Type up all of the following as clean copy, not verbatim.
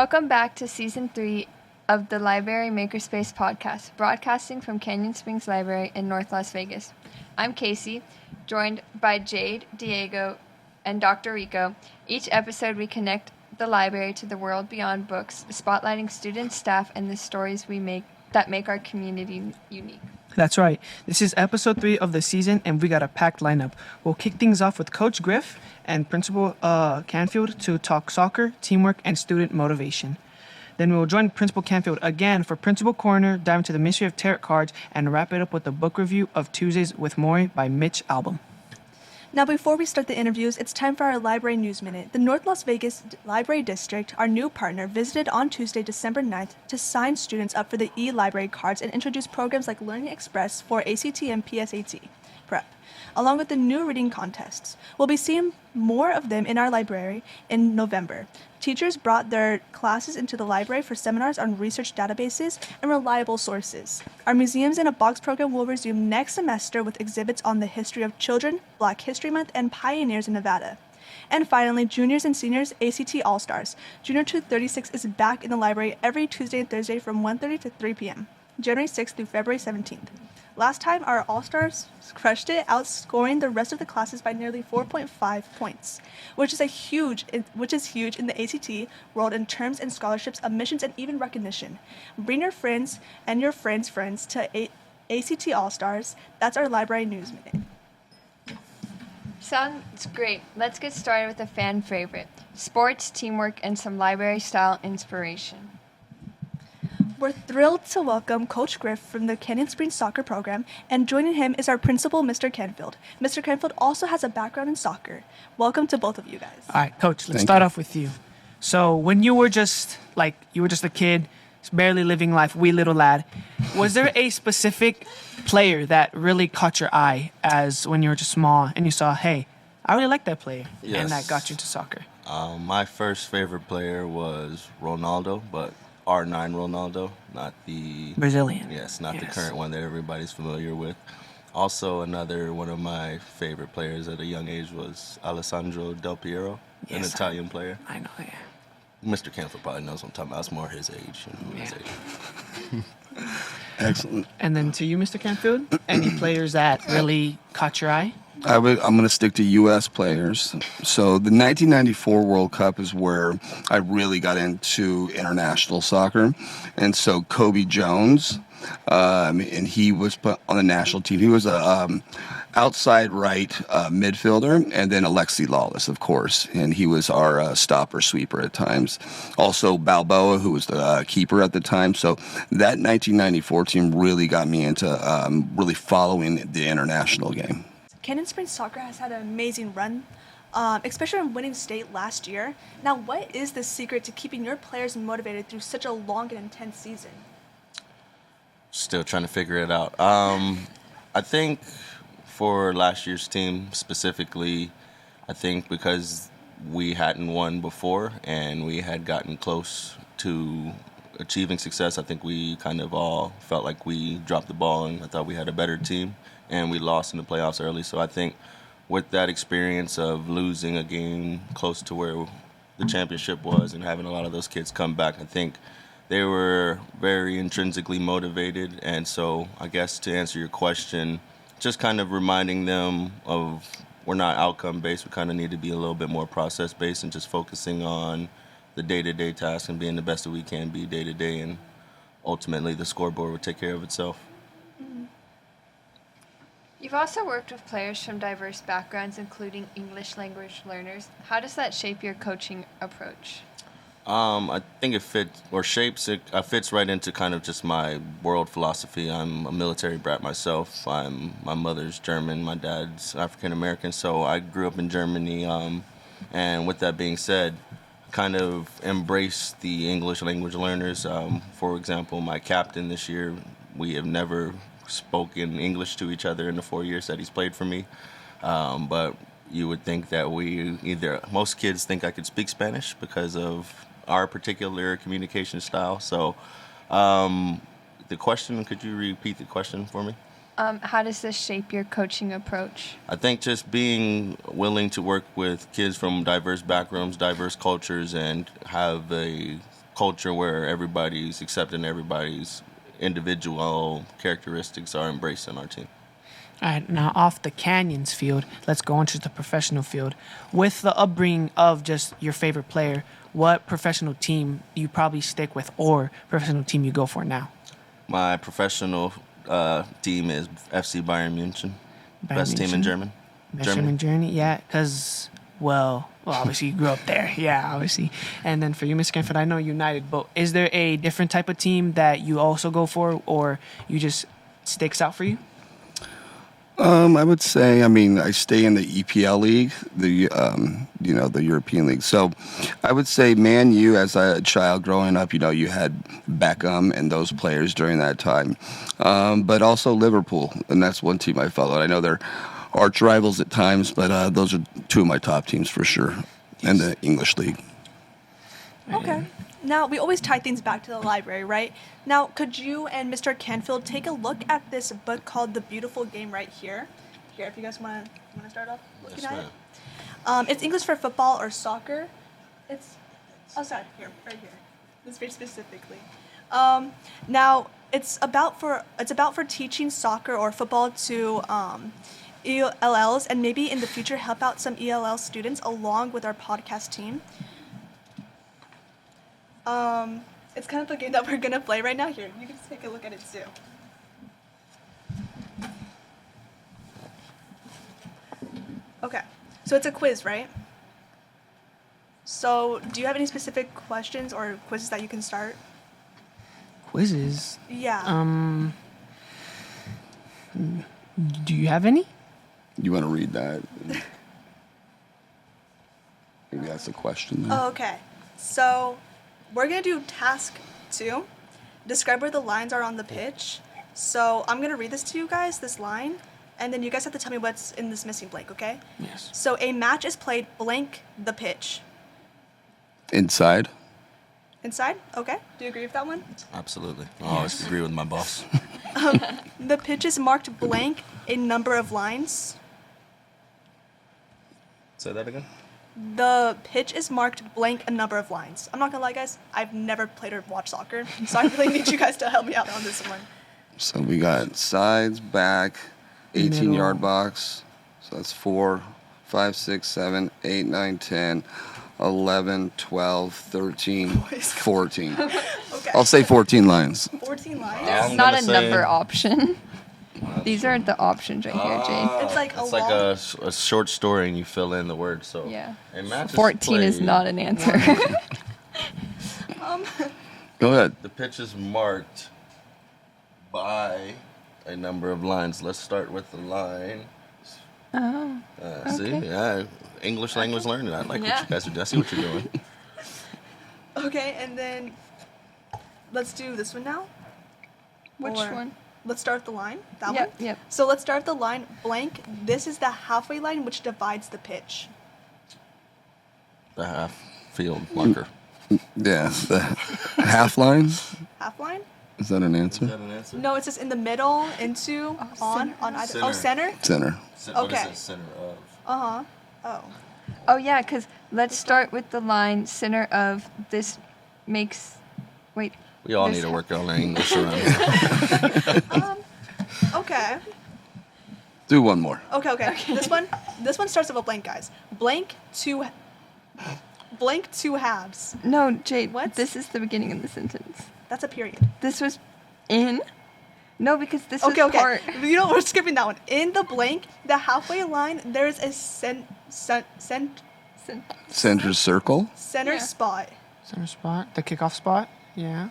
Welcome back to Season 3 of the Library Makerspace Podcast, broadcasting from Canyon Springs Library in North Las Vegas. I'm Casey, joined by Jade, Diego, and Dr. Rico. Each episode, we connect the library to the world beyond books, spotlighting students, staff, and the stories that make our community unique. That's right. This is episode 3 of the season, and we got a packed lineup. We'll kick things off with Coach Griff and Principal Canfield to talk soccer, teamwork, and student motivation. Then we will join Principal Canfield again for Principal Corner, dive into the mystery of tarot cards, and wrap it up with the book review of Tuesdays with Maury by Mitch Albom. Now, before we start the interviews, it's time for our Library News Minute. The North Las Vegas Library District, our new partner, visited on Tuesday, December 9th to sign students up for the eLibrary cards and introduce programs like Learning Express for ACT and PSAT prep, along with the new reading contests. We'll be seeing more of them in our library in November. Teachers brought their classes into the library for seminars on research databases and reliable sources. Our Museums in a Box program will resume next semester with exhibits on the history of children, Black History Month, and pioneers in Nevada. And finally, juniors and seniors ACT All-Stars. Junior 236 is back in the library every Tuesday and Thursday from 1:30 to 3 p.m., January 6th through February 17th. Last time, our All-Stars crushed it, outscoring the rest of the classes by nearly 4.5 points, which is huge in the ACT world in terms and scholarships, admissions, and even recognition. Bring your friends and your friends' friends to ACT All-Stars. That's our Library News Minute. Sounds great. Let's get started with a fan favorite, sports, teamwork, and some library-style inspiration. We're thrilled to welcome Coach Griff from the Canyon Springs soccer program, and joining him is our principal, Mr. Canfield. Mr. Canfield also has a background in soccer. Welcome to both of you guys. All right, Coach, let's start off with you. So when you were just a kid, barely living life, wee little lad, was there a specific player that really caught your eye as when you were just small and you saw, hey, I really like that player, Yes. and that got you into soccer? My first favorite player was Ronaldo, but R9 Ronaldo, not the Brazilian. Yes, not the current one that everybody's familiar with. Also, another one of my favorite players at a young age was Alessandro Del Piero, an Italian player. I know, yeah. Mr. Canfield probably knows what I'm talking about. It's more his age. His age. Excellent. And then to you, Mr. Canfield, any players that really caught your eye? I'm going to stick to U.S. players. So the 1994 World Cup is where I really got into international soccer. And so Kobe Jones, and he was put on the national team. He was a outside right midfielder, and then Alexi Lawless, of course. And he was our stopper sweeper at times. Also Balboa, who was the keeper at the time. So that 1994 team really got me into really following the international game. Canyon Springs soccer has had an amazing run, especially in winning state last year. Now, what is the secret to keeping your players motivated through such a long and intense season? Still trying to figure it out. I think for last year's team specifically, I think because we hadn't won before and we had gotten close to achieving success, I think we kind of all felt like we dropped the ball, and I thought we had a better team, and we lost in the playoffs early. So I think with that experience of losing a game close to where the championship was and having a lot of those kids come back, I think they were very intrinsically motivated. And so I guess to answer your question, just kind of reminding them of we're not outcome-based. We kind of need to be a little bit more process-based and just focusing on the day-to-day tasks and being the best that we can be day-to-day, and ultimately the scoreboard will take care of itself. You've also worked with players from diverse backgrounds, including English language learners. How does that shape your coaching approach? I think it fits right into kind of just my world philosophy. I'm a military brat myself. My mother's German, my dad's African American, so I grew up in Germany. And with that being said, kind of embrace the English language learners. For example, my captain this year, we have never spoken English to each other in the 4 years that he's played for me. But you would think that most kids think I could speak Spanish because of our particular communication style. So the question, could you repeat the question for me? How does this shape your coaching approach? I think just being willing to work with kids from diverse backgrounds, diverse cultures, and have a culture where everybody's accepting everybody's individual characteristics are embraced in our team. All right, now off the Canyons field, let's go into the professional field. With the upbringing of just your favorite player, what professional team do you probably stick with, or professional team you go for now? My professional team is FC Bayern München, best team in München? Best team in Germany, yeah, because, well, obviously you grew up there, yeah, obviously. And then for you, Miss Canfield, I know United, but is there a different type of team that you also go for, or you just sticks out for you? I would say, I stay in the EPL league, the European league. So I would say Man U, as a child growing up, you had Beckham and those players during that time. But also Liverpool, and that's one team I followed. I know they're arch rivals at times, but those are two of my top teams for sure in the English league. Okay. Now, we always tie things back to the library, right? Now, could you and Mr. Canfield take a look at this book called The Beautiful Game right here? Here, if you guys want to start off looking at it. It's English for football or soccer. Here, right here. This page specifically. Now, it's about for teaching soccer or football to ELLs, and maybe in the future help out some ELL students along with our podcast team. It's kind of the game that we're gonna play right now. Here, you can just take a look at it too. Okay, so it's a quiz, right? So, do you have any specific questions or quizzes that you can start? Quizzes? Yeah. Do you have any? You want to read that? Maybe that's a question. Then. Oh, okay. So, we're going to do task 2. Describe where the lines are on the pitch. So, I'm going to read this to you guys, this line, and then you guys have to tell me what's in this missing blank, okay? Yes. So, a match is played blank the pitch. Inside. Inside? Okay. Do you agree with that one? Absolutely. I always agree with my boss. The pitch is marked blank a number of lines. Say that again? The pitch is marked blank a number of lines. I'm not gonna lie, guys. I've never played or watched soccer, so I really need you guys to help me out on this one. So we got sides, back, 18-yard box. So that's 4, 5, 6, 7, 8, 9, 10, 11, 12, 13, 14. Okay. I'll say 14 lines. 14 lines. There's not a number option. These are the options right here, Jade. It's like It's like a short story and you fill in the word. So Yeah. a match is 14 is played. not an answer. Go ahead. The pitch is marked by a number of lines. Let's start with the line. Oh. See, Okay. yeah, English language learning. I like what Yeah. you guys are doing. I see what you're doing. Okay, and then let's do this one now. Which Or- one? Let's start the line. That Yep, one? yep. So let's start the line blank. This is the halfway line which divides the pitch. The half field marker. Yeah, the half line. Half line? Is that an answer? Is that an answer? No, it's just in the middle, into, on either. Center. Oh, center? Center. What Okay. is it? Center of. Uh-huh. Oh. Oh, yeah, because let's start with the line center of this makes. Wait. We all This- need to work on our English around here. Okay. Do one more. Okay. This one starts with a blank, guys. Blank two halves. No, Jade. What? This is the beginning of the sentence. That's a period. This was in. No, because this Okay. was part. You know, we're skipping that one. In the blank, the halfway line, there's a center Center circle. Yeah. spot. Center spot, the kickoff spot. Yeah.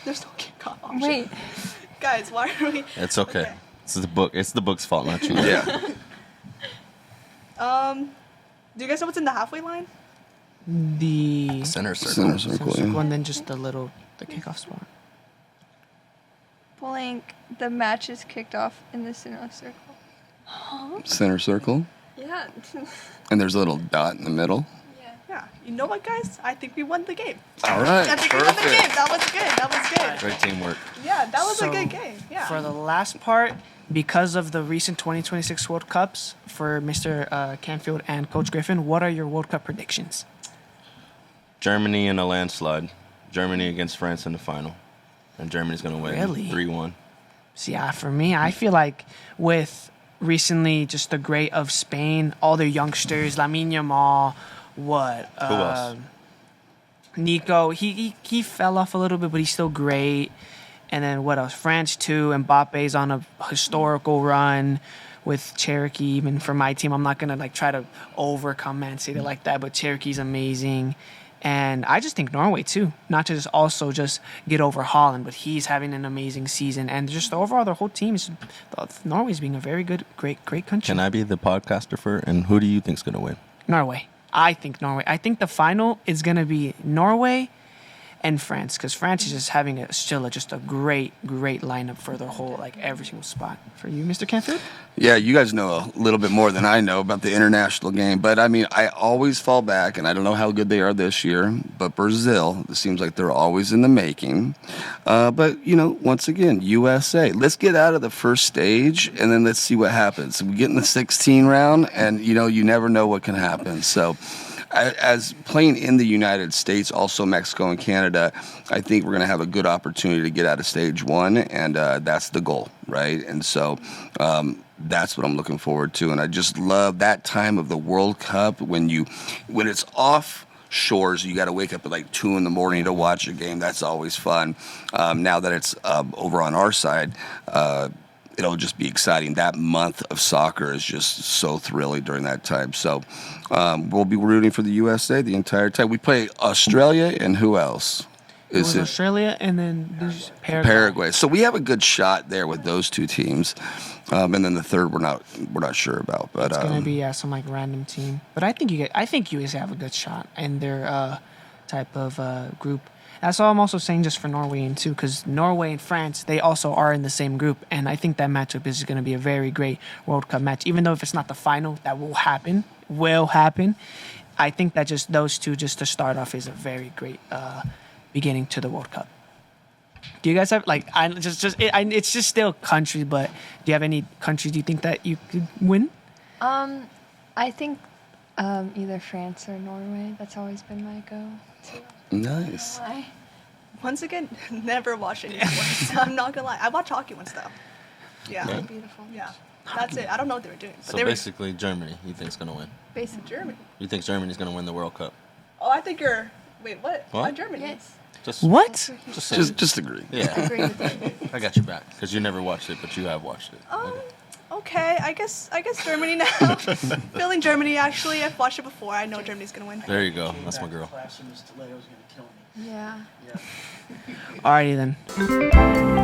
There's no kickoff option. Wait. Guys, why are we? It's okay. It's the book. It's the book's fault, not you. Yeah. Do you guys know what's in the halfway line? The Center circle. Center circle. circle, Yeah. and then just the kickoff spot. Blank. The match is kicked off in the center circle. Center circle. Yeah. And there's a little dot in the middle. Yeah. You know what, guys? I think we won the game. All right. I think we won the game. That was good. Great teamwork. Yeah, that was a So, good game. Yeah. For the last part, because of the recent 2026 World Cups for Mr. Canfield and Coach Griffin, what are your World Cup predictions? Germany in a landslide. Germany against France in the final, and Germany's going to win Really? 3-1. See, for me, I feel like with recently just the great of Spain, all their youngsters, Lamine Yamal, Who else? Nico, he fell off a little bit, but he's still great. And then what else? France too. Mbappe's on a historical run with Cherokee. Even for my team, I'm not gonna like try to overcome Man City like that, but Cherokee's amazing. And I just think Norway too, not to just also just get over Holland, but he's having an amazing season. And just overall, the whole team is Norway's being a very good, great country. Can I be the podcaster and who do you think's going to win? Norway. I think Norway. I think the final is going to be Norway and France, because France is just having just a great lineup for the whole, like every single spot. For you, Mr. Canfield? Yeah, you guys know a little bit more than I know about the international game, but I mean, I always fall back, and I don't know how good they are this year, but Brazil, it seems like they're always in the making. But, once again, USA. Let's get out of the first stage, and then let's see what happens. We get in the 16 round, and, you never know what can happen. So, as playing in the United States, also Mexico and Canada, I think we're going to have a good opportunity to get out of stage one, and that's the goal, right? And so that's what I'm looking forward to. And I just love that time of the World Cup when it's off shores, you got to wake up at like 2 a.m. to watch a game. That's always fun. Now that it's over on our side, it'll just be exciting. That month of soccer is just so thrilling during that time. So we'll be rooting for the USA the entire time. We play Australia and who else? It was Australia and then there's Paraguay. So we have a good shot there with those two teams. And then the third we're not sure about. But it's gonna be some like random team. But I think you guys have a good shot in their type of group. That's all I'm also saying just for Norway and too, because Norway and France, they also are in the same group, and I think that matchup is going to be a very great World Cup match. Even though if it's not the final, that will happen. I think that just those two, just to start off, is a very great beginning to the World Cup. Do you guys have it's just still country, but do you have any countries you think that you could win? I think either France or Norway. That's always been my go. Nice. Why? Once again, never watch any sports. I'm not gonna lie. I watch hockey once though. Yeah. Yeah. Beautiful. Yeah. That's it. I don't know what they were doing. But So they basically, Germany, you think's going to win. basically Germany. You think Germany's going to win the World Cup? Oh, I think you're. Wait, what? What? Why Germany? Yes. Just What? Just say it. Just agree. I Yeah, agree with you. I got your back because you never watched it, but you have watched it. Okay. I guess Germany now. Feeling Germany. Actually, I've watched it before. I know Germany's gonna win. There you go. That's my girl. Class in this delay was going to kill me. Yeah. Yeah. Alrighty then.